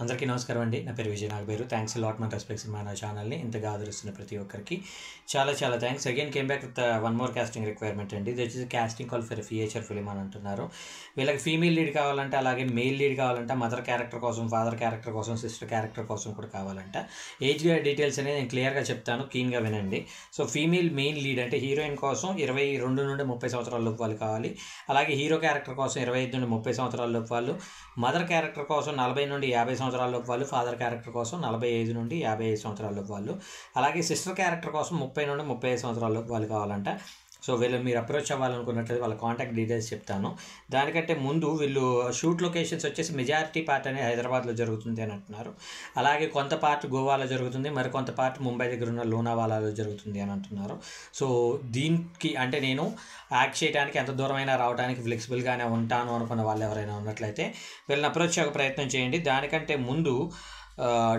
అందరికీ నమస్కారం అండి. నా పేరు విజయ్ నాగబేరు. థ్యాంక్స్ లాట్ మన రెస్పెక్ట్ సినిమా నా ఛానల్ని ఇంతగా ఆదరిస్తున్న ప్రతి ఒక్కరికి చాలా thanks. Again came back with one more casting requirement అండి. This is casting call for feature film అని అంటున్నారు. వీళ్ళకి ఫీమేల్ లీడ్ కావాలంటే, అలాగే మెయిల్ లీడ్ కావాలంటే, మదర్ క్యారెక్టర్ కోసం, ఫాదర్ క్యారెక్టర్ కోసం, సిస్టర్ క్యారెక్టర్ కోసం కూడా కావాలంట. ఏజ్ డీటెయిల్స్ అనేది నేను క్లియర్గా చెప్తాను, కీన్గా వినండి. సో ఫీమేల్ మెయిన్ లీడ్ అంటే హీరోయిన్ కోసం 22 నుండి 30 సంవత్సరాల లోపు వాళ్ళు కావాలి. అలాగే హీరో క్యారెక్టర్ కోసం 25 నుండి 30 సంవత్సరాల లోపు వాళ్ళు, మదర్ క్యారెక్టర్ కోసం 40 నుండి 50 సంవత్సరాల లోపు వాళ్ళు, ఫాదర్ క్యారెక్టర్ కోసం 45 నుండి 55 సంవత్సరాల లోపు వాళ్ళు, అలాగే సిస్టర్ క్యారెక్టర్ కోసం 30 నుండి 35 సంవత్సరాల లోపు వాళ్ళు కావాలంట. సో వీళ్ళు మీరు అప్రోచ్ అవ్వాలనుకున్నట్లయితే వాళ్ళ కాంటాక్ట్ డీటెయిల్స్ చెప్తాను. దానికంటే ముందు వీళ్ళు షూట్ లొకేషన్స్ వచ్చేసి మెజారిటీ పార్ట్ అనేది హైదరాబాద్లో జరుగుతుంది అని అంటున్నారు. అలాగే కొంత పార్ట్ గోవాలో జరుగుతుంది, మరి కొంత పార్ట్ ముంబై దగ్గర ఉన్న లోనావాలాలో జరుగుతుంది అని అంటున్నారు. సో దీనికి అంటే నేను యాక్ట్ చేయడానికి ఎంత దూరమైనా రావడానికి ఫ్లెక్సిబుల్గానే ఉంటాను అనుకున్న వాళ్ళు ఎవరైనా ఉన్నట్లయితే వీళ్ళని అప్రోచ్ అయ్యే ప్రయత్నం చేయండి. దానికంటే ముందు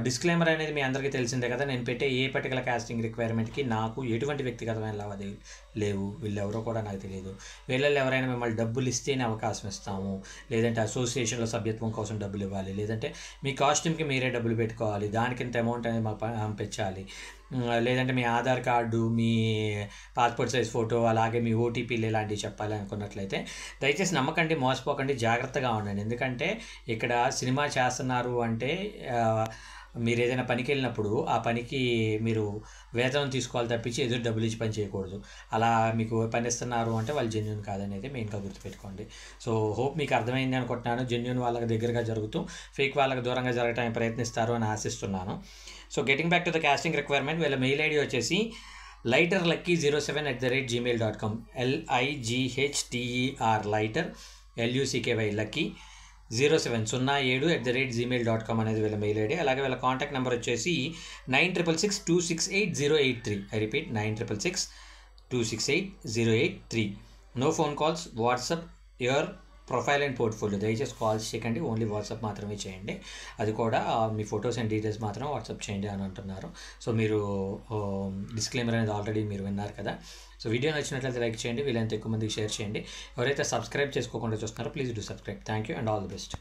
డిస్క్లైమర్ అనేది మీ అందరికీ తెలిసిందే కదా. నేను పెట్టే ఏ పర్టికులర్ కాస్టింగ్ రిక్వైర్మెంట్కి నాకు ఎటువంటి వ్యక్తిగతమైన లావాదేవీలు లేవు. వీళ్ళెవరో కూడా నాకు తెలియదు. వీళ్ళల్లో ఎవరైనా మిమ్మల్ని డబ్బులు ఇస్తేనే అవకాశం ఇస్తాము, లేదంటే అసోసియేషన్లో సభ్యత్వం కోసం డబ్బులు ఇవ్వాలి, లేదంటే మీ కాస్ట్యూమ్కి మీరే డబ్బులు పెట్టుకోవాలి, దానికి ఇంత అమౌంట్ అనేది మాకు పంపించాలి, లేదంటే మీ ఆధార్ కార్డు, మీ పాస్పోర్ట్ సైజ్ ఫోటో, అలాగే మీ ఓటీపీలు ఇలాంటివి చెప్పాలి అనుకున్నట్లయితే దయచేసి నమ్మకండి, మోసపోకండి, జాగ్రత్తగా ఉండండి. ఎందుకంటే ఇక్కడ సినిమా చేస్తున్నారు అంటే మీరు ఏదైనా పనికి వెళ్ళినప్పుడు ఆ పనికి మీరు వేతనం తీసుకోవాలి తప్పించి ఎదురు డబ్బులు ఇచ్చి పని చేయకూడదు. అలా మీకు పని ఇస్తున్నారు అంటే వాళ్ళు జెన్యూన్ కాదనేది మెయిన్గా గుర్తుపెట్టుకోండి. సో హోప్ మీకు అర్థమైంది అనుకుంటున్నాను. జెన్యూన్ వాళ్ళకి దగ్గరగా జరుగుతూ ఫేక్ వాళ్ళకి దూరంగా జరగడానికి ప్రయత్నిస్తారు అని ఆశిస్తున్నాను. So getting back to the casting requirement, వీళ్ళ మెయిల్ ఐడి వచ్చేసి lighterlucky07@gmail.com. LIGHTER lighter LUCKY lucky 0707@gmail.com అనేది వీళ్ళ మెయిల్ ఐడి. అలాగే వీళ్ళ కాంటాక్ట్ నెంబర్ వచ్చేసి 9666268083. I repeat 9666268083. No phone calls, WhatsApp your profile and portfolio. దయచేసి కాల్స్ చేయకండి, ఓన్లీ వాట్సాప్ మాత్రమే చేయండి. అది కూడా మీ ఫొటోస్ అండ్ డీటెయిల్స్ మాత్రం వాట్సాప్ చేయండి అని అంటున్నారు. సో మీరు డిస్క్లైమర్ అనేది ఆల్రెడీ మీరు విన్నారు కదా. సో వీడియో నచ్చినట్లయితే లైక్ చేయండి, వీలైనంత ఎక్కువ మందికి షేర్ చేయండి. ఎవరైతే సబ్స్క్రైబ్ చేసుకోకుండా చూస్తున్నారో please do subscribe. Thank you and all the best.